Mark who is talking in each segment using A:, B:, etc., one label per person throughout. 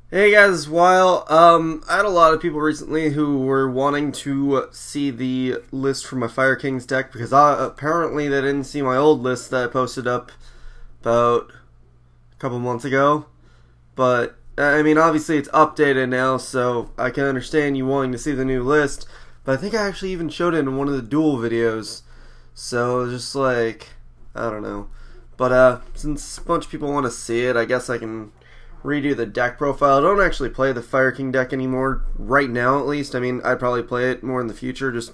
A: Hey guys, I had a lot of people recently who were wanting to see the list from my Fire Kings deck because apparently they didn't see my old list that I posted up about a couple months ago. But, I mean, obviously it's updated now, so I can understand you wanting to see the new list. But I think I actually even showed it in one of the duel videos. So, just like, I don't know. But, since a bunch of people want to see it, I guess I can redo the deck profile. I don't actually play the Fire King deck anymore, right now at least. I mean, I'd probably play it more in the future, just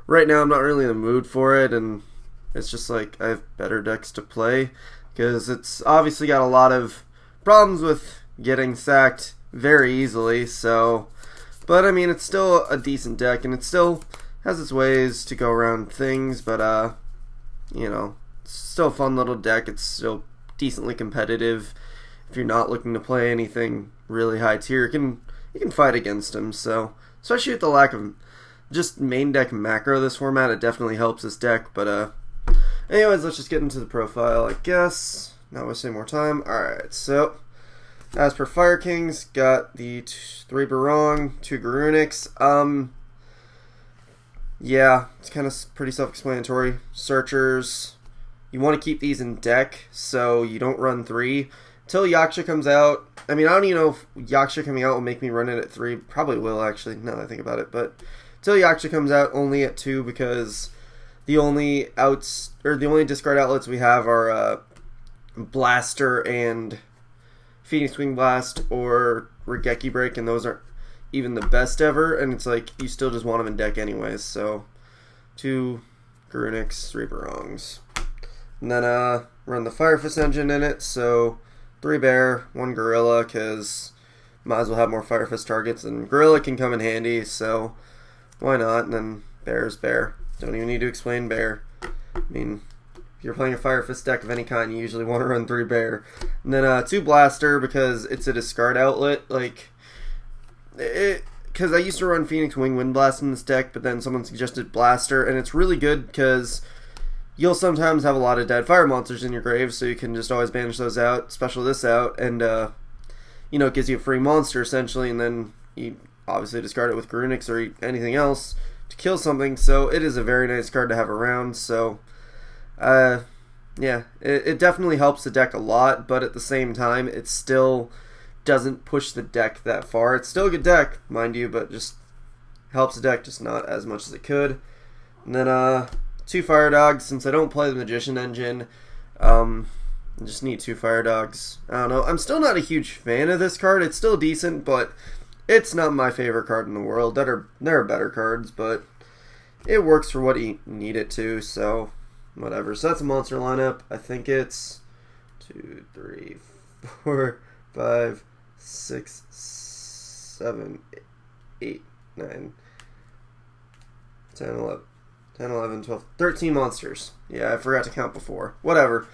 A: right now I'm not really in the mood for it, and it's just like I have better decks to play, because it's obviously got a lot of problems with getting sacked very easily, so, but I mean, it's still a decent deck, and it still has its ways to go around things, but, you know, it's still a fun little deck. It's still decently competitive. If you're not looking to play anything really high tier, you can fight against them. So, especially with the lack of just main deck macro this format, it definitely helps this deck. But anyways, let's just get into the profile, I guess. Not wasting more time. Alright, so as per Fire Kings, got the 3 Barong, 2 Garunics. Yeah, it's kind of pretty self-explanatory. Searchers, you want to keep these in deck so you don't run 3. Till Yaksha comes out. I mean, I don't even know if Yaksha coming out will make me run it at 3. Probably will, actually, now that I think about it. But till Yaksha comes out, only at 2, because the only discard outlets we have are Blaster and Phoenix Wing Blast or Regeki Break, and those aren't even the best ever. And it's like, you still just want them in deck anyways. So, 2 Garunics, 3 Barongs. And then run the Fire Fist engine in it, so 3 Bear, 1 Gorilla, because might as well have more Fire Fist targets, and Gorilla can come in handy, so why not? And then Bear's Bear. Don't even need to explain Bear. I mean, if you're playing a Fire Fist deck of any kind, you usually want to run 3 Bear. And then 2 Blaster, because it's a discard outlet, like, because I used to run Phoenix Wing Wind Blast in this deck, but then someone suggested Blaster, and it's really good because you'll sometimes have a lot of dead fire monsters in your grave, so you can just always banish those out, special this out, and, you know, it gives you a free monster, essentially, and then you obviously discard it with Garunics or anything else to kill something, so it is a very nice card to have around, so, yeah, it definitely helps the deck a lot, but at the same time, it still doesn't push the deck that far. It's still a good deck, mind you, but just helps the deck, just not as much as it could. And then, 2 Fire Dogs, since I don't play the Magician engine. I just need 2 Fire Dogs. I don't know. I'm still not a huge fan of this card. It's still decent, but it's not my favorite card in the world. There are better cards, but it works for what you need it to, so whatever. So that's a monster lineup. I think it's 2, 3, 4, 5, 6, 7, 8, 9, 10, 11. 10, 11, 12, 13 monsters. Yeah, I forgot to count before. Whatever.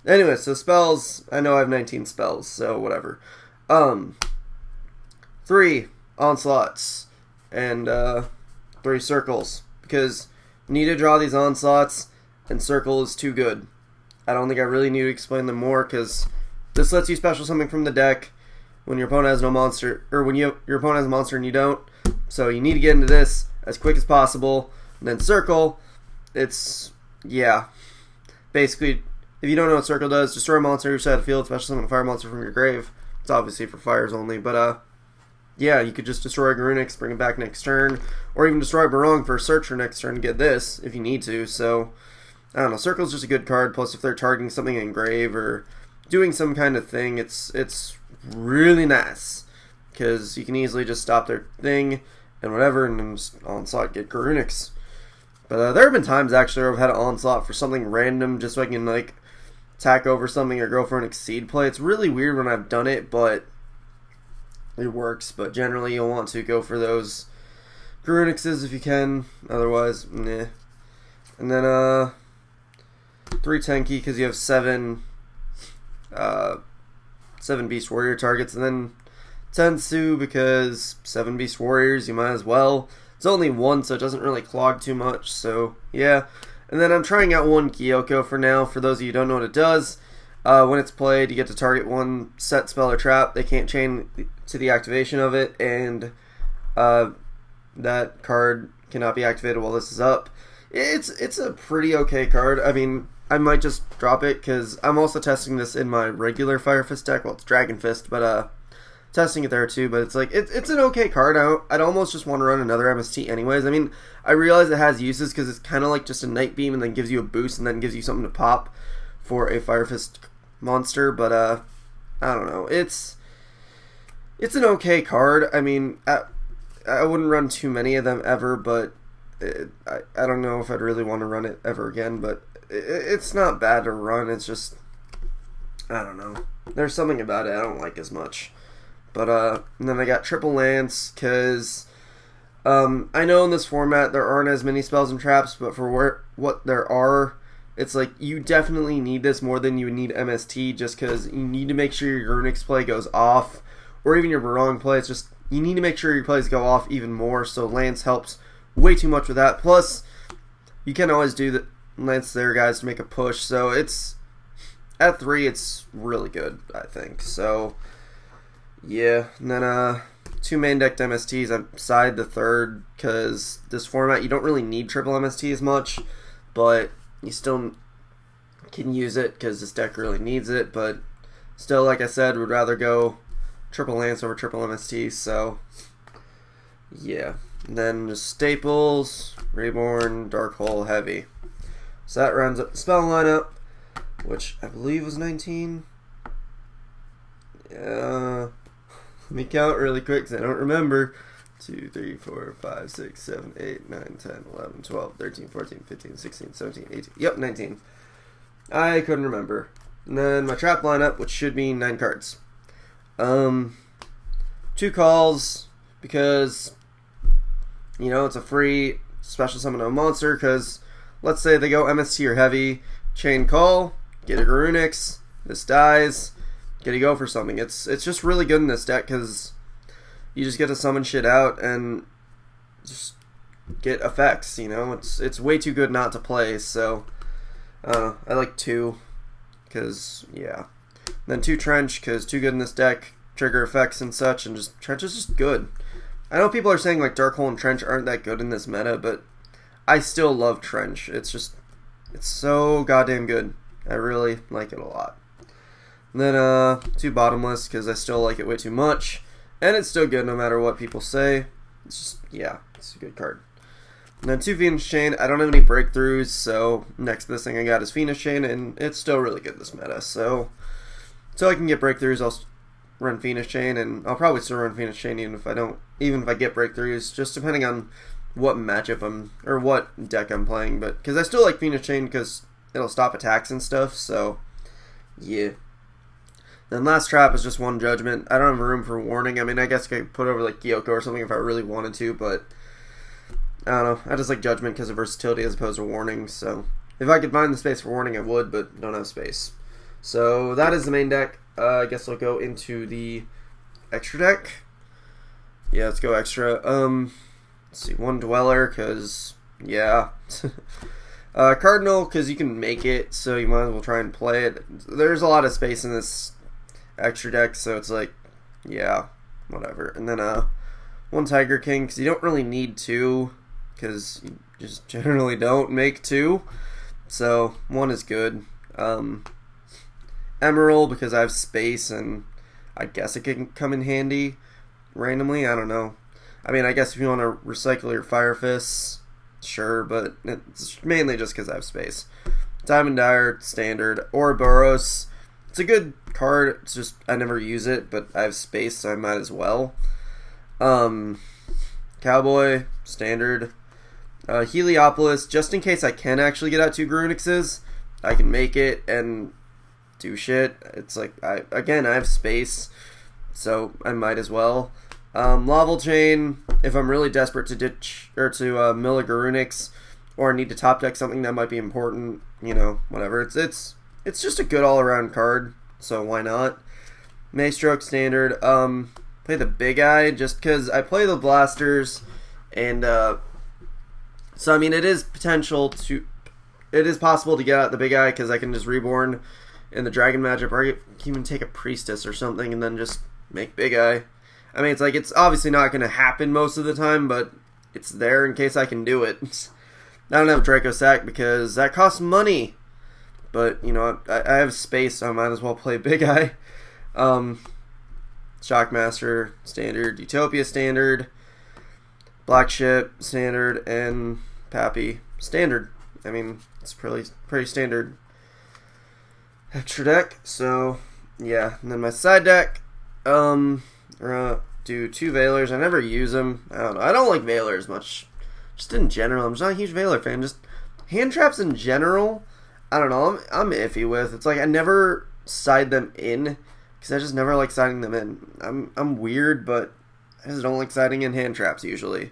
A: Anyway, so spells. I know I have 19 spells, so whatever. 3 onslaughts and 3 circles, because you need to draw these onslaughts, and circle is too good. I don't think I really need to explain them more, because this lets you special something from the deck when your opponent has no monster, or when your opponent has a monster and you don't. So you need to get into this as quick as possible. And then circle, it's, yeah, basically, if you don't know what circle does, destroy a monster your side of the field, special summon a fire monster from your grave. It's obviously for fires only, but yeah, you could just destroy Garunix, bring it back next turn, or even destroy Barong for a searcher next turn and get this, if you need to. So, I don't know, circle's just a good card, plus if they're targeting something in grave or doing some kind of thing, it's really nice, because you can easily just stop their thing and whatever, and then just onslaught, get Garunix. But there have been times, actually, where I've had an onslaught for something random, just so I can, like, attack over something or go for an exceed play. It's really weird when I've done it, but it works. But generally, you'll want to go for those Garunixes if you can. Otherwise, nah. And then, 3 Tenki, because you have 7 Beast Warrior targets. And then Tensu, because 7 Beast Warriors, you might as well. It's only 1, so it doesn't really clog too much, so yeah. And then I'm trying out 1 Gyoko for now, for those of you who don't know what it does. When it's played, you get to target one set spell or trap. They can't chain to the activation of it, and that card cannot be activated while this is up. It's a pretty okay card. I mean, I might just drop it because I'm also testing this in my regular Fire Fist deck. Well, it's Dragon Fist, but testing it there too. But it's like it's an okay card. I'd almost just want to run another MST anyways. I mean, I realize it has uses because it's kind of like just a Night Beam and then gives you a boost and then gives you something to pop for a Fire Fist monster. But I don't know. It's an okay card. I mean, I wouldn't run too many of them ever, but I don't know if I'd really want to run it ever again. But it's not bad to run. It's just, I don't know. There's something about it I don't like as much. But and then I got Triple Lance because I know in this format there aren't as many spells and traps, but for what there are, it's like you definitely need this more than you would need MST, just because you need to make sure your Runix play goes off, or even your Barong play. It's just you need to make sure your plays go off even more. So Lance helps way too much with that. Plus, you can always do the Lance there, guys, to make a push. So it's at 3, it's really good, I think. So yeah, and then 2 main decked MSTs. I side the third because this format you don't really need triple MST as much, but you still can use it because this deck really needs it. But still, like I said, would rather go triple Lance over triple MST. So yeah, and then just staples, Reborn, Dark Hole, Heavy. So that rounds up the spell lineup, which I believe was 19. Let me count really quick because I don't remember. 2, 3, 4, 5, 6, 7, 8, 9, 10, 11, 12, 13, 14, 15, 16, 17, 18. Yep, 19. I couldn't remember. And then my trap lineup, which should be 9 cards. 2 calls because, you know, it's a free special summon of a monster. Because let's say they go MST or Heavy, chain call, get a Garunix, this dies, get a go for something. It's just really good in this deck because you just get to summon shit out and just get effects, you know? It's way too good not to play, so I like 2 because, yeah. And then 2 Trench because too good in this deck, trigger effects and such, and just Trench is just good. I know people are saying like Dark Hole and Trench aren't that good in this meta, but I still love Trench. It's so goddamn good. I really like it a lot. And then 2 Bottomless because I still like it way too much. And it's still good no matter what people say. It's just, yeah, it's a good card. And then 2 Phoenix Chain. I don't have any breakthroughs, so next best thing I got is Phoenix Chain, and it's still really good this meta. So until I can get breakthroughs, I'll run Phoenix Chain, and I'll probably still run Phoenix Chain even if I get breakthroughs, just depending on what matchup or what deck I'm playing. But because I still like Phoenix Chain because it'll stop attacks and stuff. So yeah. Then last trap is just 1 Judgment. I don't have room for Warning. I mean, I guess I could put over like Gyoko or something if I really wanted to, but I don't know. I just like Judgment because of versatility as opposed to Warning. So if I could find the space for Warning, I would, but don't have space. So that is the main deck. I guess I'll go into the extra deck. Yeah, let's go extra. Let's see, 1 Dweller because, yeah. Cardinal because you can make it, so you might as well try and play it. There's a lot of space in this extra deck, so it's like, yeah, whatever. And then 1 Tiger King because you don't really need 2 because you just generally don't make 2, so 1 is good. Emerald because I have space and I guess it can come in handy randomly. I don't know. I mean, I guess if you want to recycle your Fire Fists, sure, but it's mainly just because I have space. Diamond Dire, standard. Ouroboros. It's a good card. It's just I never use it, but I have space, so I might as well. Cowboy, standard. Heliopolis, just in case I can actually get out 2 Garunixes, I can make it and do shit. It's like I have space, so I might as well. Laval Chain, if I'm really desperate to ditch or to mill a Garunix, or need to top deck something that might be important, you know, whatever. It's just a good all around card, so why not? Maystroke standard. Play the Big Eye just because I play the blasters, and so I mean it is possible to get out the Big Eye because I can just Reborn in the dragon matchup, or you can even take a priestess or something and then just make Big Eye. I mean, it's like, it's obviously not going to happen most of the time, but it's there in case I can do it. I don't have Draco Sack because that costs money. But, you know, I have space, so I might as well play Big Eye. Shockmaster, standard. Utopia, standard. Black Ship, standard. And Pappy, standard. I mean, it's pretty standard extra deck. So, yeah. And then my side deck, we're gonna do 2 Veilers. I never use them. I don't know. I don't like Veilers much. Just in general. I'm just not a huge Veiler fan. Just hand traps in general, I don't know. I'm iffy with. It's like I never side them in because I just never like siding them in. I'm weird, but I just don't like siding in hand traps usually.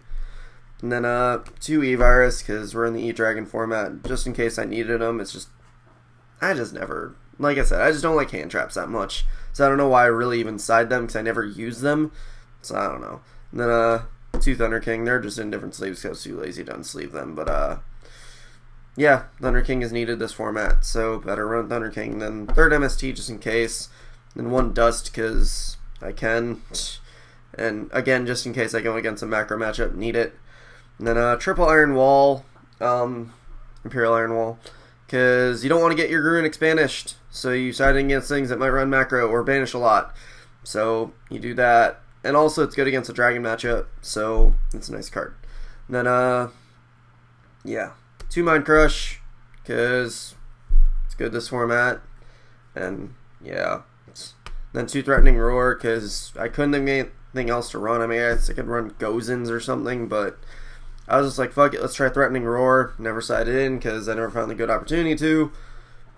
A: And then 2 E-Virus because we're in the E-Dragon format. Just in case I needed them. It's just I just never. Like I said, I just don't like hand traps that much. So I don't know why I really even side them because I never use them. So I don't know. And then 2 Thunder King. They're just in different sleeves because I was too lazy to unsleeve them. But yeah, Thunder King is needed this format, so better run Thunder King. Then 3rd MST just in case. Then 1 Dust because I can. And again, just in case I go against a macro matchup, need it. And then triple Iron Wall, Imperial Iron Wall, because you don't want to get your Runic banished. So you side against things that might run macro or banish a lot. So you do that. And also it's good against a dragon matchup, so it's a nice card. And then, yeah. 2 Mind Crush, because it's good this format, and yeah. Then 2 Threatening Roar, because I couldn't think of anything else to run. I mean, I guess I could run Gozens or something, but I was just like, fuck it, let's try Threatening Roar. Never sided in, because I never found a good opportunity to,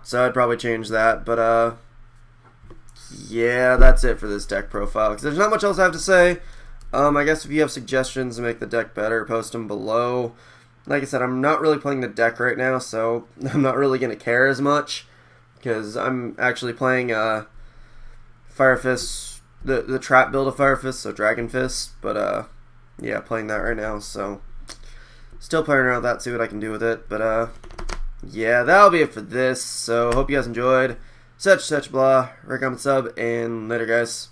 A: so I'd probably change that, but yeah, that's it for this deck profile, because there's not much else I have to say. I guess if you have suggestions to make the deck better, post them below. Like I said, I'm not really playing the deck right now, so I'm not really going to care as much, because I'm actually playing Fire Fist, the trap build of Fire Fist, so Dragon Fist, but yeah, playing that right now, so still playing around with that, see what I can do with it, but yeah, that'll be it for this, so hope you guys enjoyed. Such blah, rate, comment, sub, and later guys.